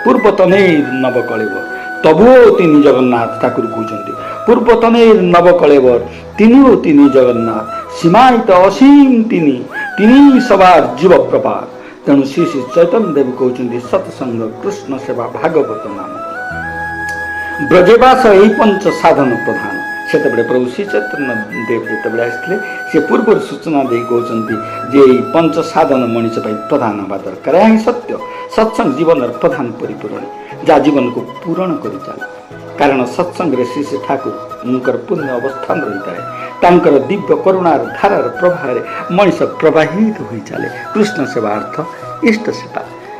पूर्वतने नवकलेव तबुओ तीन जगन्नाथ ठाकुर कहते पूर्वतने नवकलेवर तीनिओ तीन जगन्नाथ सीमायित असीम तीन सवार जीव प्रपात तेणु श्री श्री चैतन्य देव कहते सत्संग कृष्ण सेवा भागवत नाम ब्रजवास यही पंच साधन प्रधान से प्रभु श्री चैतन्य देव जिते आसते सी पूर्व सूचना दे कहते जे पंच साधन मनुष्य प्रधान हवा दरकार यहाँ सत्य सत्संग जीवन प्रधान परिपूरण जहाँ जीवन को पूरण कर चले कारण सत्संग श्री श्री ठाकुर उनकर पुण्य अवस्थान रही है दिव्य करुणार धारार प्रभाव मनुष्य प्रवाहित हो चले कृष्ण सेवा अर्थ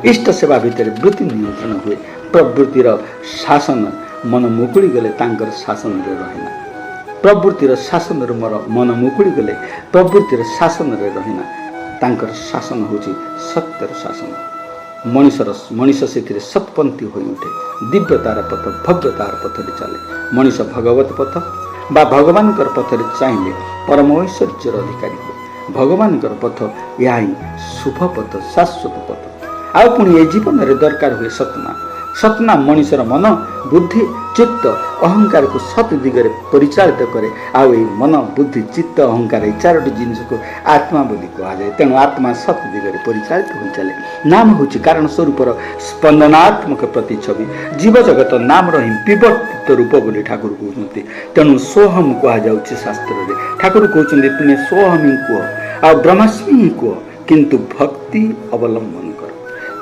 इष्ट सेवा भितर वृत्ति नियंत्रण हुए प्रवृत्तिर शासन मन मुकुड़ी गले शासन रहेना प्रवृत्तिर शासन मन मुकुड़ी गले प्रवृत्तिर शासन रहेना शासन हूँ सत्यर शासन मनुष्य से सत्पंथी हो उठे दिव्यतार पथ भव्यतार पथरे चले मनुष्य भगवत पथ बा भगवान पथरे चाहिए परम ऐश्वर्यर अधिकारी हुए भगवान पथ यह शुभ पथ शाश्वत पथ आ पुणी जीवन में दरकार हुए सतना सतना मनुष्यर मन बुद्धि चित्त अहंकार को सत दिगरे परिचालित करे आउ मन बुद्धि चित्त अहंकार ये चारोटी जिनिस को आत्मा बोली कहुए तेणु आत्मा सत दिगरे परिचालित हो चले नाम हूँ कारण स्वरूप स्पंदनात्मक प्रतिच्छवि जीव जगत नाम रही विवर्तित रूप बोली ठाकुर कहते तेणु सोहम कहुच्छे शास्त्र में ठाकुर कहते तुम्हें सोहम ही कह आ ब्रह्मास्मि ही कह किंतु भक्ति अवलंबन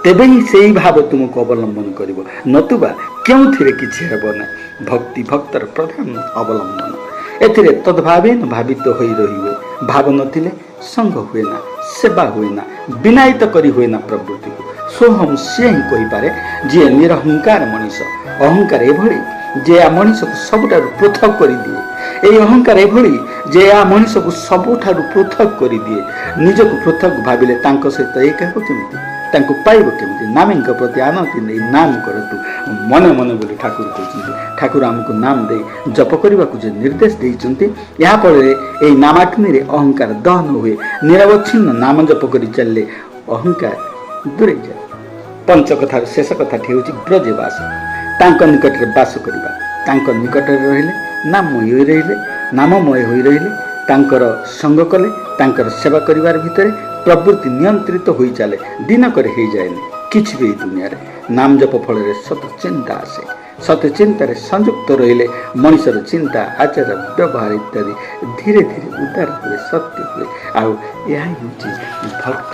तेबे ही से भाव तुमको अवलंबन कर नतुबा क्यों किसी हेब ना भक्ति भक्तर प्रधान अवलंबन एथिरे तद्भावेन भावित हो रही हुए भाव नथिले संग हुए ना सेवा हुए ना विनायित करी हुए ना प्रवृत्ति को सोहम सी ही कही पारे जी निरहंकार मनीष अहंकार एभली जे आ मनीष को सबुठारु पृथक कर दिए ये अहंकार एभली जे आ मनीष को सबुठारु पृथक कर दिए निजक पृथक भाविले तांको सहित एक हेब केमिति तांको पाइब केमिति नामी प्रति आनति नहीं नाम करतु मन मन बोली ठाकुर कहते ठाकुर आमको नाम दे जप करने को जो निर्देश देते यहाँ फल नामाग्नि रे अहंकार दहन हुए निरवच्छिन्न नाम जप कर चलले अहंकार दूरे जाए पंच कथार शेष कथाटी हूँ ब्रजवास तांको निकट में बास करवा तांको निकट रहिले नाममय हो रहिले नाममय हो रहिले तांकर संग कले तांकर सेवा करिवार भितरे प्रवृत्ति नियंत्रित हो चले दिन करे हो जाए किसी भी दुनिया रे नाम जप फल सत चिंता आसे सत चिंतार संयुक्त रहिले मनुष्यर चिंता आचार व्यवहार इत्यादि धीरे धीरे उदार हुए सत्य हुए आउ यह भक्त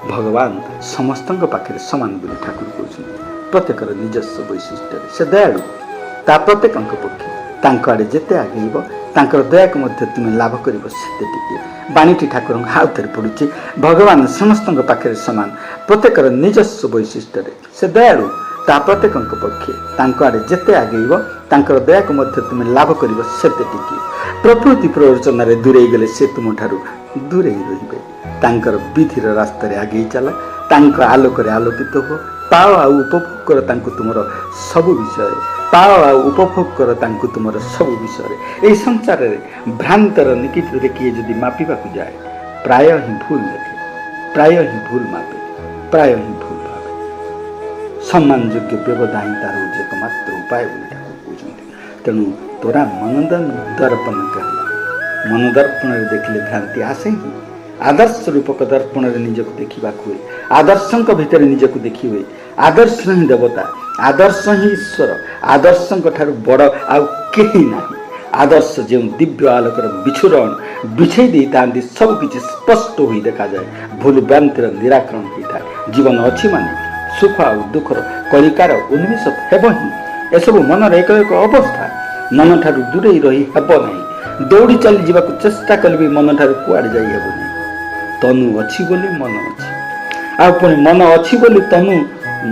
भगवान समस्त पाखे सामान बोली ठाकुर कहते प्रत्येकर निजस्व वैशिष्ट्य से दयालु ता प्रत्येक पक्षे तांको आड़े जेते आगेब तांकर दया को मध्य तुम्हें लाभ कर बाणीटी ठाकुर हाउ थे पड़ुची भगवान समस्त पाखे सामान प्रत्येकर निजस्व वैशिष्ट्य से दयालु ता प्रत्येक पक्षे तांको आड़े जेते आगेब तांकर दया को मध्य तुम्हें लाभ कर प्रकृति प्ररोचन दूरे गले से तुम ठारू दूरे रही तांकर विधिर रास्तार आगे चल तांकर आलोक आलोकित हो पाओ आ उपभोग कर तांको तुमर सबु विषय पाओ आ उपभोग कर तांको तुमर सबु विषय यही संसार में भ्रांतर निकिट किए जदि मापिबा जाए प्राय ही भूल देखे प्राय ही भूल मापे प्राय ही भूल भावे सम्मान योग्य व्यवधान तार हूँ एकमात्र उपाय तेणु तोरा मनोदन दर्पण कहला मनोदर्पण देखिले भ्रांति आसे ही आदर्श रूपक दर्पण निजक देखा हुए आदर्श भितर निजक देखी हुए आदर्श ही देवता आदर्श ही ईश्वर आदर्श ठारू बड़ आउ केही नाही आदर्श जो दिव्य आलोकर बिछुरण बिछे दी तांती सबकि स्पष्ट हो देखा जाए भूल भ्रांतिर निराकरण होता है जीवन अच्छी माने सुख आ दुखर कलिकार उन्मेष हेब ही एसबू मनर एक एक अवस्था मन ठारू दूरे रही हेब नहीं दौड़ी चली जावाक चेष्टा कले भी मन ठारू कुआड़े जाई हेब नहीं तनु अच्छी बोली मन अच्छी आ पुणी मन अच्छी बोली तनु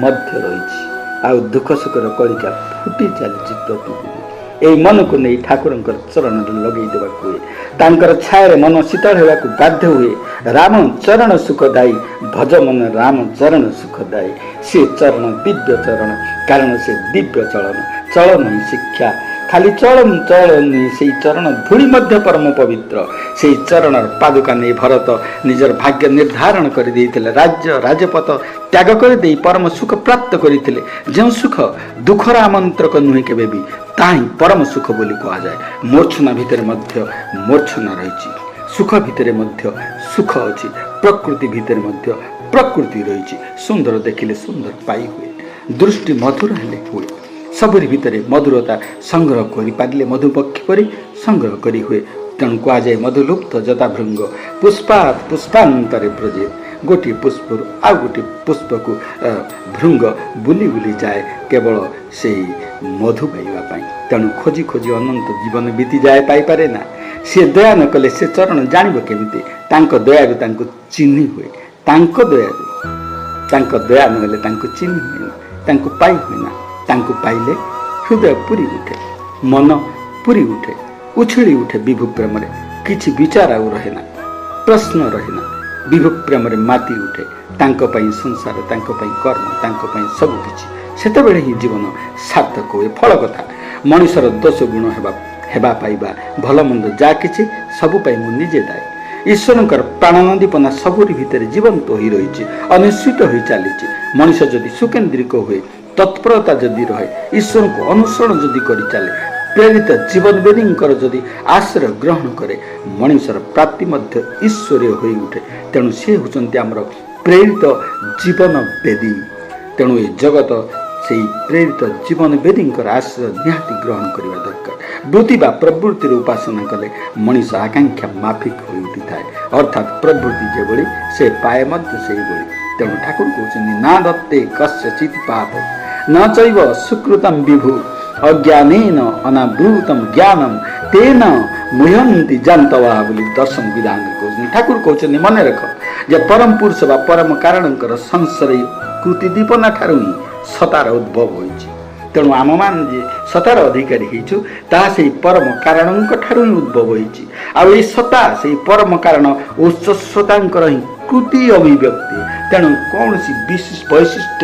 मध्य रही आउ दुख सुखर कलिका फुटी चली प्रतिदिन यही मन को नहीं ठाकुर चरण लगे देवाक हुए तांकर छाया मन शीतल होगा बाध्य हुए राम चरण सुखदायी भज मन राम चरण सुखदायी से चरण दिव्य चरण कारण से दिव्य चलन चलन ही शिक्षा खाली चलन चलन से चरण धूली मध्य परम पवित्र से चरण पादुका नहीं भरत निजर भाग्य निर्धारण कर राज्य राजपथ त्याग कर दे परम सुख प्राप्त करते जो सुख दुखर आमंत्रक नुहे केबे भी ताही परम सुख बोली कह जाए मूर्छना भितर मध्य मूर्छना रही सुख भितर मध्य सुख अच्छी प्रकृति भितर मध्य प्रकृति रही सुंदर देखिले सुंदर पाई हुए दृष्टि मधुर हेले हुए सबरी भितर मधुरता संग्रह कर पारे मधुपक्षी पर संग्रह करी हुए तेणु कह जाए मधुलुप्त जता भृंग पुष्पात पुष्पांतरे ब्रजे गोटे पुष्प आ गोटे पुष्प को भृंग बुली बुली जाए केवल से मधु पाइबा तेणु खोजी खोजी अनंत जीवन बीती जाए पाइपे ना सी दया न कले से चरण जानव केमिति तांको दया तांको चिन्हि हुए तांको दया नहले तांको चिन्हि हुए तांको पाई हुए ना तांको पाइले हृदय पूरी उठे मन पूरी उठे उछली उठे विभु प्रेम किछि विचार आउ रहेना प्रश्न रहेना विभु प्रेम माती उठे तांको पई संसार तांको पई कर्म तांको पई सब किछि सेतेबेले ही जीवन सार्थक हुए फल कथा मनुष्यर दोष गुण हेबा पाइबा भल मंद जा किछि सबु पई मु निजे दायी ईश्वरंकर प्राणनदीपना सबुरी भितर जीवंत हो रही अनिश्चित हो चली मनुष्य जदि सुकेन्द्रिक हुए तत्परता जदि रहे ईश्वर को अनुसरण जदि कर चले प्रेरित जीवन बेदींकर जदि आश्रय ग्रहण करे मनुष्यर प्राप्ति मध्य ईश्वरीय हो उठे तेणु सी होचंती आमर प्रेरित जीवन बेदी तेणु ये जगत से प्रेरित जीवन बेदींकर आश्रय निहाती ग्रहण करने दरकार वृत्ति बा प्रवृत्तिर उपासना कले मनुष्य आकांक्षा माफिक हो उठी थाए अर्थात प्रवृत्ति जेभଳି से पाए मध्य से तेणु ठाकुर कहते ना दत्ते कस्यचित् पाप न चैव सुकृतं विभु अज्ञानेन अनावृतं ज्ञानम तेन मुह्यन्ति जानतवा बोली दर्शन विधान कहते ठाकुर कहते मन रख जे परम पुरुष बा परम कारणकर संसार कृति दीपना ठारू ही सतार उद्भव होइछि तेणु आम मान जे सतार अधिकारी होइछु ताहा से परम कारणक ठारू ही उद्भव होइछि आ ए सता से परम कारण उच्च सतांकर ही कृति अभिव्यक्ति तेणु कौन सी विशिष्ट वैशिष्ट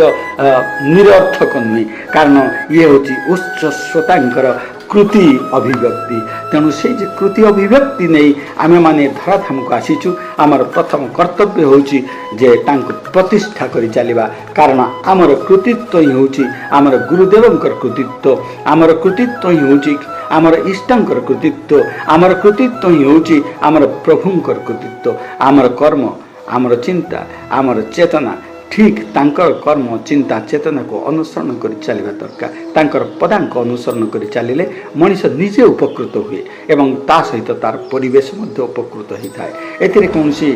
निरर्थक नुहे कारण ये हूँ उच्च श्रोतांकर कृति अभिव्यक्ति तेणु से कृति अभिव्यक्ति नहीं आमे माने धराधाम को आसीचु आमर प्रथम कर्तव्य होची जे तांको प्रतिष्ठा करी चलिबा कारण आमर कृतित्व ही होची आमर गुरुदेवंकर कृतित्व आमर कृतित्व ही होची आमर इष्टंकर कृतित्व आमर कृतित्व ही होची आमर प्रभुंकर कृतित्व आमर कर्म आमर चिंता आमर चेतना ठीक तांकर कर्म चिंता चेतना को अनुसरण कर चलवा दरकार तांकर पदांक अनुसरण कर चलिले मनीष निजे उपकृत हुए एवं ता सहित तार परिवेश मध्य उपकृत होता है एथिरे कौनसी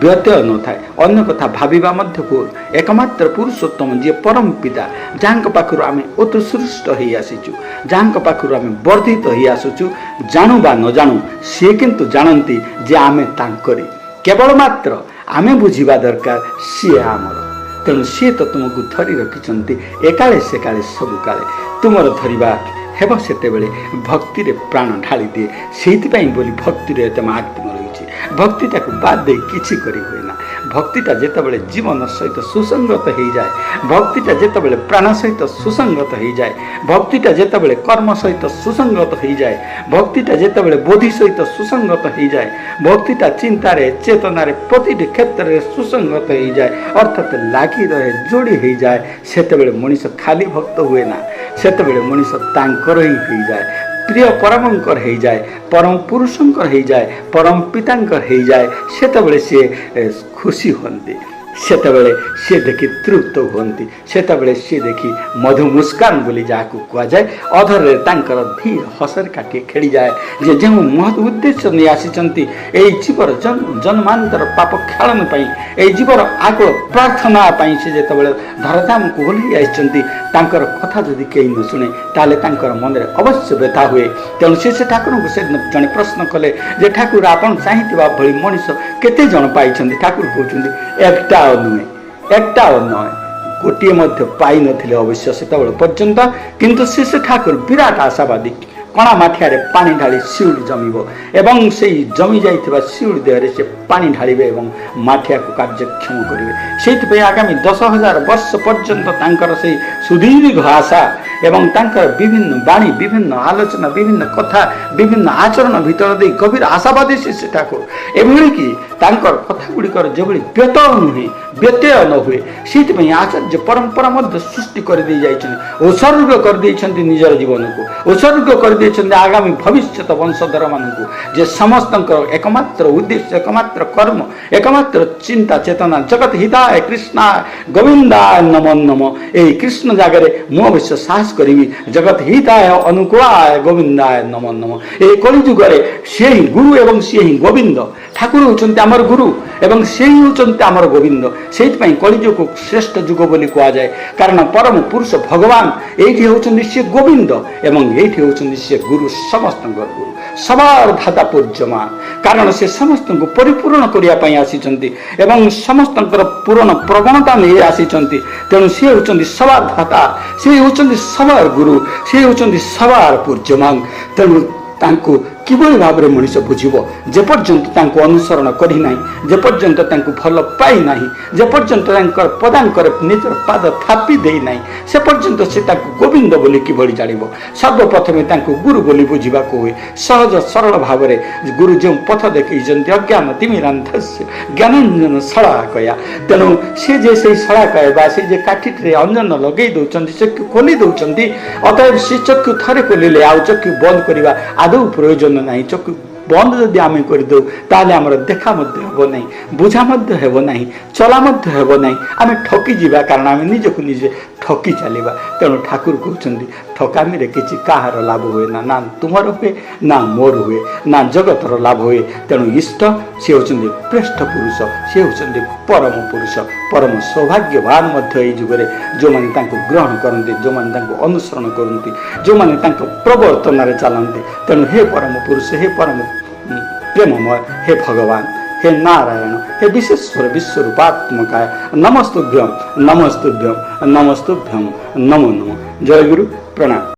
व्यत्यय न थाए अन्य कथा भाविबा मध्य भूल एकमात्र पुरुषोत्तम जी परम पिता जहाँ पाखु आम उत्सृष्ट हो आसीचु जहाँ पाखु आम वर्धित हो आसुचु जानू बा न जानू सी किंतु जानती जे आमे तांकरी केवल मात्र आमे बुझिबा दरकार सी आमर तेणु सी तो तुमको धरी रखिंट एकाले से काले सबु काले तुमर धरिबा हेब सेते भक्ति रे प्राण ढाली दिए से बोली भक्ति रे महात्म रही भक्तिटा को बाद दे किछि करी हुए ना भक्तिटा जेतेबेले जीवन सहित सुसंगत हो जाए भक्तिटा जेतेबेले प्राण सहित सुसंगत हो जाए भक्तिटा जेतेबेले कर्म सहित सुसंगत हो जाए भक्तिटा जेतेबेले बोधि सहित सुसंगत हो जाए भक्तिटा चिंतार चेतनार प्रति क्षेत्र में सुसंगत हो जाए अर्थात लागी रहे जोड़ी हो जाए सेतेबेले मनीष खाली भक्त हुए ना सेतेबेले मनीष तांकर ही हो जाए प्रिय परमंकर हो जाए परम पुरुषंकर हो जाए परम पितांकर हो जाए सेतेबेले से खुशी होती सेतेबेले से देखी तृप्त होती सेतेबेले से देखी मधु मुस्कान बोली जहाँ कह जाए अधर तांकर धीर हसर काटी खेली जाए जे जो महत उद्देश्य नहीं आसी जीवर जन्मांतर पाप खेलन पाई जीवर आकुल प्रार्थना पाई से जेतेबेले धरधाम को ओह्लि आइछन्ति तांकर कथा जदि केही न शुणे ताले तांकर मन में अवश्य व्यथा हुए तेणु से ठाकुर को से जड़े प्रश्न कले जे ठाकुर आपन चाहिथिबा भली मनीष केते जण पाइछन्ति ठाकुर कहउछन्ति एकटा नुहे गोटे मध्य पाई नथिले अवश्य सेतबेले पर्यंत किंतु से ठाकुर विराट आशावादी कणा माठिया पानी ढाली शिउली जमीब एवं से जमी जाइथिबा शिउली देहरे से पानी ढालिबे एवं माठिया को कार्यक्षम करिवे सेइथिपई आगामी 10,000 वर्ष पर्यंत तांकर से सुदीर्घ आशा एवं तांकर विभिन्न वाणी विभिन्न आलोचना विभिन्न कथा विभिन्न आचरण भीतर दे गभीर आशावादी शिष्य ठाकुर एभଳି कि तांकर कथा गुड़िकर जेभଳି व्यतय नुहे व्यत्यय न हुए से आचार्य परंपरा मध्य सृष्टि कर दे जाइछन्ति उत्सर्ग कर देइछन्ति निजर जीवन को उत्सर्ग कर देइछन्ति आगामी भविष्यत वंशधर मानकु जे समस्तंकर एकमात्र उद्देश्य एकमात्र कर्म एकमात्र चिंता चेतना जगत हिताय कृष्णाय गोविंदाय नमो नमो ए कृष्ण जागरे मु अवश्य साहस करिवि जगत हिताय अनुकूलाय गोविंदाय नमो नमो ए कलिजुगरे से ही गुरु एवं से ही गोविंद ठाकुर होचन्ति आमर गुरु एवं से ही होचन्ति आमर गोविंद सेइथिपई कलिजुग को श्रेष्ठ जुग बोली कहा जाए कारण परम पुरुष भगवान एठी होचन्ति से गोविंद एवं एठी होचन्ति से गुरु समस्तंकर गुरु सवार धाता पूज्यमान कारण से समस्त को परिपूर्ण करिया पई आसीचन्ति एवं समस्तंकर पूर्ण प्रवणता नै आसीचन्ति तेणु से होचन्ति सवार धाता से होचन्ति सवार गुरु से होचन्ति सवार पूज्यमान तेणु तांको किभଳି भाବରେ मनीष बुझिबो जे पर्यंत तांको अनुसरण करि नाही जे पर्यंत तांको भल पाई नाही जे पर्यंत तांकर पदांकर निजर पाद थापी देई नाही से पर्यंत से तांको गोविंद बोली किभଳି जानिबो सर्वप्रथमे तांको गुरु बोली बुझिबा को हुए सहज सरल भावरे गुरु जो पथ देखै जंती अज्ञान तिमिरांधस्य ज्ञानांजन सलाकया तेणु से जे से सलाकया बा से जे काठिरे अंजन लगै दउचंती चक्षु खोली दउचंती अतएव से चक्षु थरे खोलिले आउ चक्षु बंद करिवा आदौ प्रयोजन नहीं चक्षु बंद जदि आम करदे ताले आमर देखा हेब ना बुझा हेब ना चला हेब ना आम ठकी जावा कारण आम निजक निजे ठकी चलवा तेणु ठाकुर कहते ठकामी रे किछि काहार लाभ हुए ना तुमर हुए ना मोर हुए ना जगतर लाभ हुए तेणु इष्ट सी होचंदी श्रेष्ठ पुरुष सी होचंदी परम पुरुष परम सौभाग्यवान मध्य जुगरे जो माने तांको ग्रहण करते जो माने तांको अनुसरण करते जो माने तांको प्रवर्तन रे चलते तेणु हे परम पुरुष हे परम प्रेममय हे भगवान हे नारायण हे विश्वेश्वर विश्वरूपात्मकाय नमस्तुभ्यम नमस्तुभ्यम नमस्तुभ्यम नमो नमो जय गुरु प्रणाम।